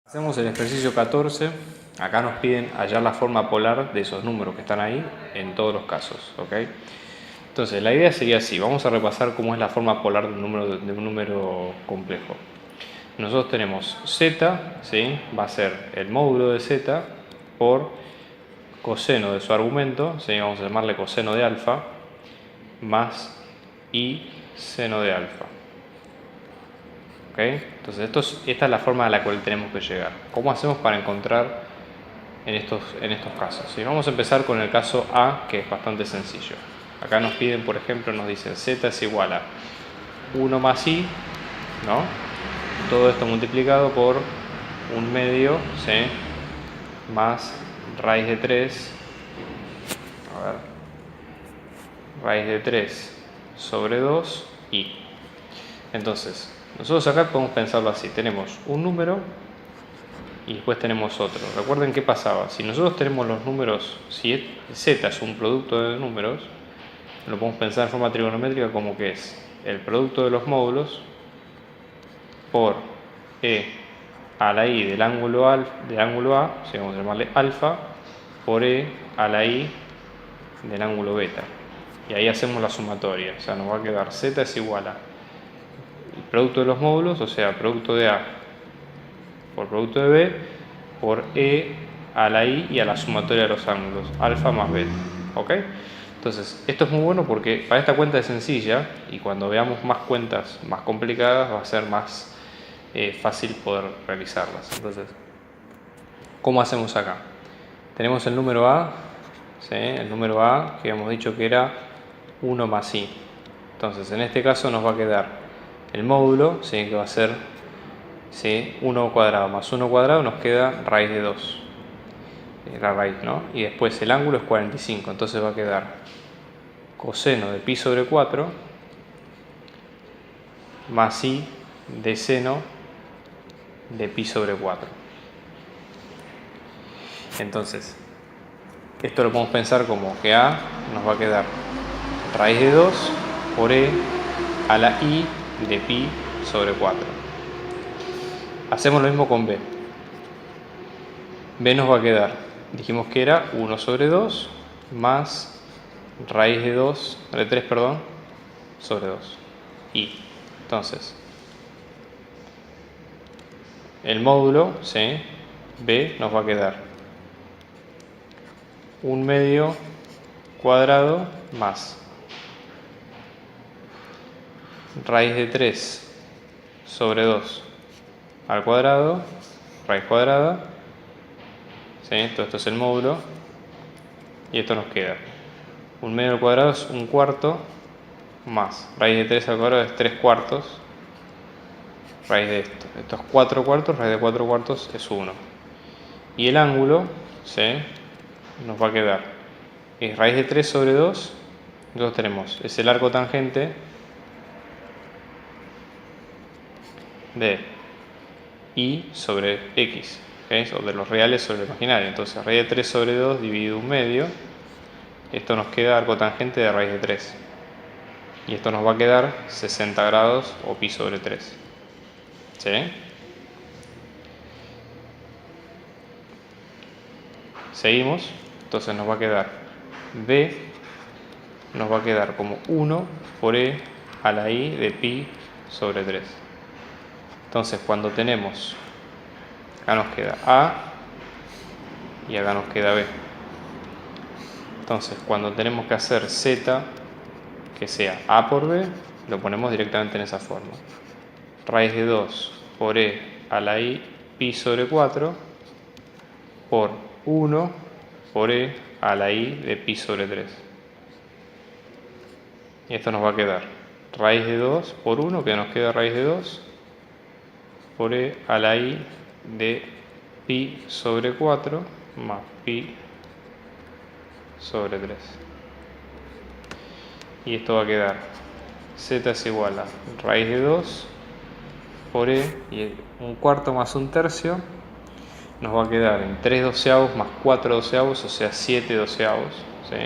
Hacemos el ejercicio 14. Acá nos piden hallar la forma polar de esos números que están ahí en todos los casos, ¿ok? Entonces la idea sería así. Vamos a repasar cómo es la forma polar de un número complejo. Nosotros tenemos z, ¿sí? Va a ser el módulo de z por coseno de su argumento, ¿sí? Vamos a llamarle coseno de alfa, más i seno de alfa. ¿Okay? Entonces esta es la forma a la cual tenemos que llegar. ¿Cómo hacemos para encontrar en estos casos? ¿Sí? Vamos a empezar con el caso A, que es bastante sencillo. Acá nos piden, por ejemplo, nos dicen z es igual a 1 más i, ¿no? Todo esto multiplicado por 1/2, ¿sí? Más raíz de 3, a ver, raíz de 3 sobre 2 i. Entonces, nosotros acá podemos pensarlo así. Tenemos un número y después tenemos otro. Recuerden qué pasaba. Si nosotros tenemos los números, si z es un producto de números, lo podemos pensar en forma trigonométrica como que es el producto de los módulos por e a la i del ángulo A, si vamos a llamarle alfa, por e a la i del ángulo beta. Y ahí hacemos la sumatoria. O sea, nos va a quedar z es igual a el producto de los módulos, o sea, producto de A por producto de B, por E a la I y a la sumatoria de los ángulos, alfa más beta. ¿Ok? Entonces, esto es muy bueno porque para esta cuenta es sencilla y cuando veamos más cuentas más complicadas va a ser más fácil poder realizarlas. Entonces, ¿cómo hacemos acá? Tenemos el número A, ¿sí? El número A que habíamos dicho que era 1 más I. Entonces, en este caso nos va a quedar el módulo, ¿sí? Que va a ser, ¿sí? 1 cuadrado más 1 cuadrado, nos queda raíz de 2. La raíz, ¿no? Y después el ángulo es 45, entonces va a quedar coseno de pi sobre 4 más i de seno de pi sobre 4. Entonces, esto lo podemos pensar como que A nos va a quedar raíz de 2 por e a la i de pi sobre 4. Hacemos lo mismo con B. B nos va a quedar, dijimos que era 1 sobre 2 más raíz de 3, sobre 2. Y entonces, el módulo, ¿sí? B nos va a quedar 1/2 cuadrado más raíz de 3 sobre 2 al cuadrado, raíz cuadrada, ¿sí? Esto es el módulo y esto nos queda 1/2 al cuadrado es 1/4 más raíz de 3 al cuadrado es 3/4, raíz de esto es 4/4, raíz de 4/4 es 1. Y el ángulo, ¿sí? Nos va a quedar, es raíz de 3 sobre 2, entonces tenemos, es el arco tangente de i sobre x, ¿okay? O de los reales sobre el imaginario. Entonces raíz de 3 sobre 2 dividido 1/2, esto nos queda arco tangente de raíz de 3. Y esto nos va a quedar 60 grados o pi sobre 3. ¿Sí? Seguimos. Entonces nos va a quedar B, nos va a quedar como 1 por e a la i de pi sobre 3. Entonces cuando tenemos, acá nos queda A y acá nos queda B. Entonces cuando tenemos que hacer Z que sea A por B, lo ponemos directamente en esa forma. Raíz de 2 por e a la i pi sobre 4 por 1 por e a la i de pi sobre 3. Y esto nos va a quedar raíz de 2 por 1, que nos queda raíz de 2, por e a la i de pi sobre 4 más pi sobre 3. Y esto va a quedar z es igual a raíz de 2 por e y 1/4 más 1/3 nos va a quedar en 3 doceavos más 4 doceavos, o sea 7 doceavos, ¿sí?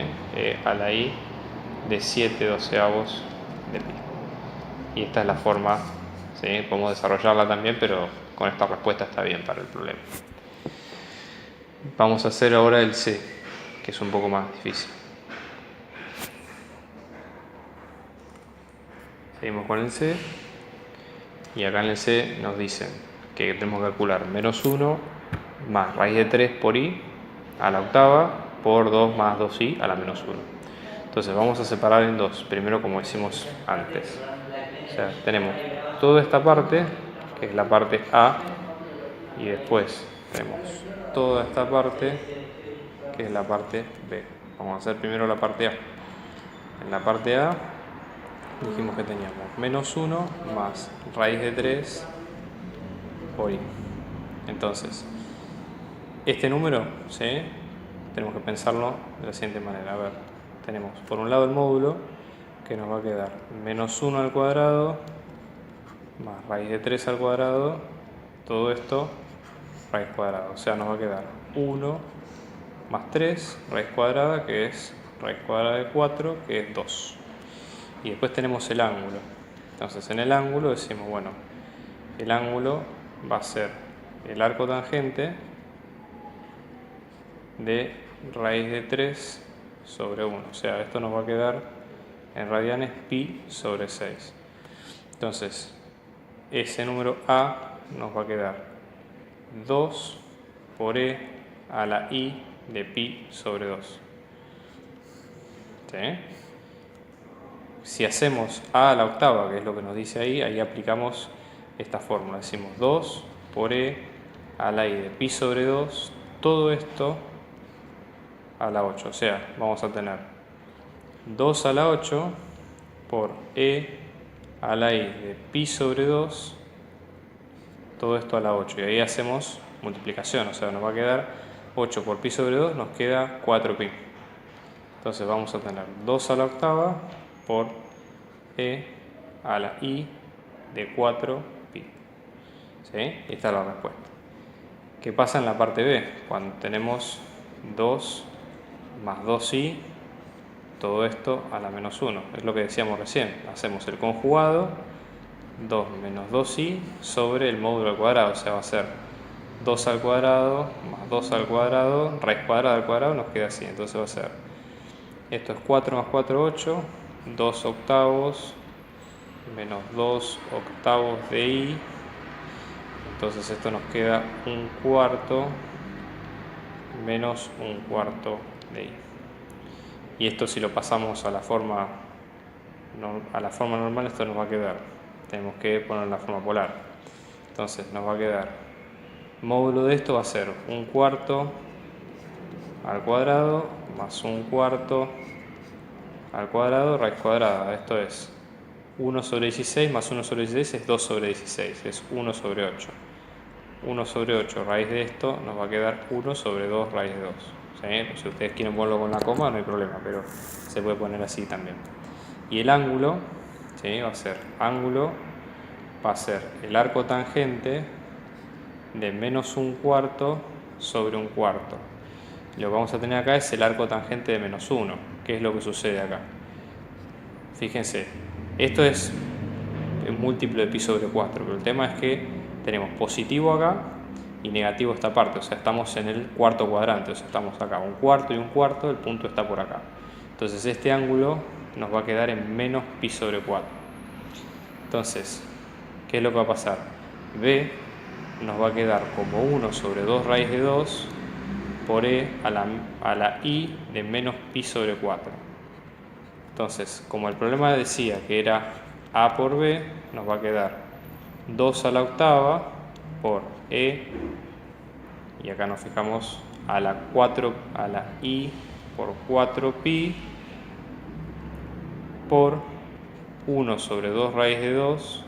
A la i de 7 doceavos de pi. Y esta es la forma, ¿sí? Podemos desarrollarla también, pero con con esta respuesta está bien para el problema. Vamos a hacer ahora el C, que es un poco más difícil. Seguimos con el C. Y acá en el C nos dicen que tenemos que calcular menos 1 más raíz de 3 por i a la octava por 2 más 2i a la menos 1. Entonces vamos a separar en dos. Primero como hicimos antes. O sea, tenemos toda esta parte, que es la parte A, y después tenemos toda esta parte, que es la parte B. Vamos a hacer primero la parte A. En la parte A dijimos que teníamos menos 1 más raíz de 3 por i. Entonces, este número, ¿sí?, tenemos que pensarlo de la siguiente manera. A ver, tenemos por un lado el módulo, que nos va a quedar menos 1 al cuadrado más raíz de 3 al cuadrado, todo esto raíz cuadrada. O sea, nos va a quedar 1 más 3 raíz cuadrada, que es raíz cuadrada de 4, que es 2. Y después tenemos el ángulo. Entonces en el ángulo decimos, bueno, el ángulo va a ser el arco tangente de raíz de 3 sobre 1. O sea, esto nos va a quedar en radianes pi sobre 6. Entonces, ese número A nos va a quedar 2 por e a la i de pi sobre 2. ¿Sí? Si hacemos a la octava, que es lo que nos dice ahí, ahí aplicamos esta fórmula. Decimos 2 por e a la i de pi sobre 2, todo esto a la 8. O sea, vamos a tener 2 a la 8 por e a la i de pi sobre 2, todo esto a la 8. Y ahí hacemos multiplicación, o sea, nos va a quedar 8 por pi sobre 2, nos queda 4pi. Entonces vamos a tener 2 a la octava por e a la i de 4pi. ¿Sí? Esta es la respuesta. ¿Qué pasa en la parte B? Cuando tenemos 2 más 2i, todo esto a la menos 1. Es lo que decíamos recién. Hacemos el conjugado, 2 menos 2i sobre el módulo al cuadrado. O sea, va a ser 2 al cuadrado más 2 al cuadrado, raíz cuadrada al cuadrado, nos queda así. Entonces va a ser, esto es 4 más 4, 8, 2 octavos menos 2 octavos de i. Entonces esto nos queda 1/4 menos 1/4 de i. Y esto, si lo pasamos a la forma normal, esto nos va a quedar, tenemos que poner la forma polar. Entonces nos va a quedar, módulo de esto va a ser 1/4 al cuadrado más 1/4 al cuadrado raíz cuadrada. Esto es 1 sobre 16 más 1 sobre 16 es 2 sobre 16, es 1 sobre 8. 1 sobre 8 raíz de esto nos va a quedar 1 sobre 2 raíz de 2. ¿Sí? Si ustedes quieren ponerlo con la coma no hay problema, pero se puede poner así también. Y el ángulo, ¿sí?, va a ser el arco tangente de menos 1/4 sobre 1/4. Lo que vamos a tener acá es el arco tangente de menos 1. ¿Qué es lo que sucede acá? Fíjense, esto es un múltiplo de pi sobre 4, pero el tema es que tenemos positivo acá y negativo esta parte, o sea, estamos en el cuarto cuadrante, o sea, estamos acá, 1/4 y 1/4, el punto está por acá. Entonces este ángulo nos va a quedar en menos pi sobre 4. Entonces, ¿qué es lo que va a pasar? B nos va a quedar como 1 sobre 2 raíz de 2 por e a la i de menos pi sobre 4. Entonces, como el problema decía que era a por b, nos va a quedar 2 a la octava por e, y acá nos fijamos a la i por 4pi por 1 sobre 2 raíz de 2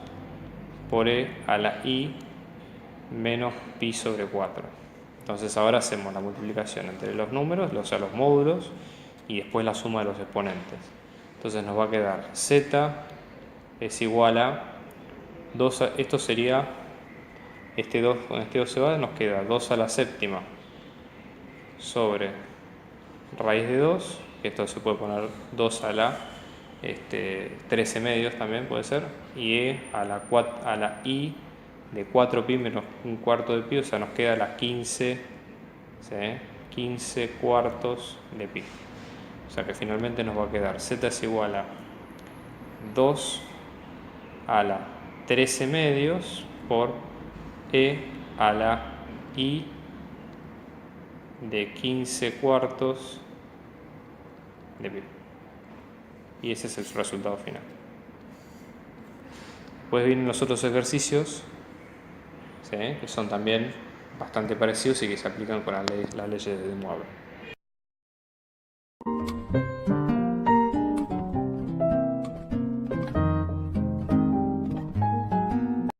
por e a la i menos pi sobre 4. Entonces ahora hacemos la multiplicación entre los números, o sea, los módulos, y después la suma de los exponentes. Entonces nos va a quedar z es igual a 2, esto sería, este 2 con este 2 se va, nos queda 2 a la séptima sobre raíz de 2, que esto se puede poner 2 a la 13 medios también puede ser, y e a la i de 4pi menos un cuarto de pi, o sea, nos queda las 15, ¿sí? 15 cuartos de pi. O sea que finalmente nos va a quedar z es igual a 2 a la 13 medios por e a la i de 15 cuartos de pi. Y ese es el resultado final. Después vienen los otros ejercicios, ¿sí? Que son también bastante parecidos y que se aplican con las leyes de De Moivre.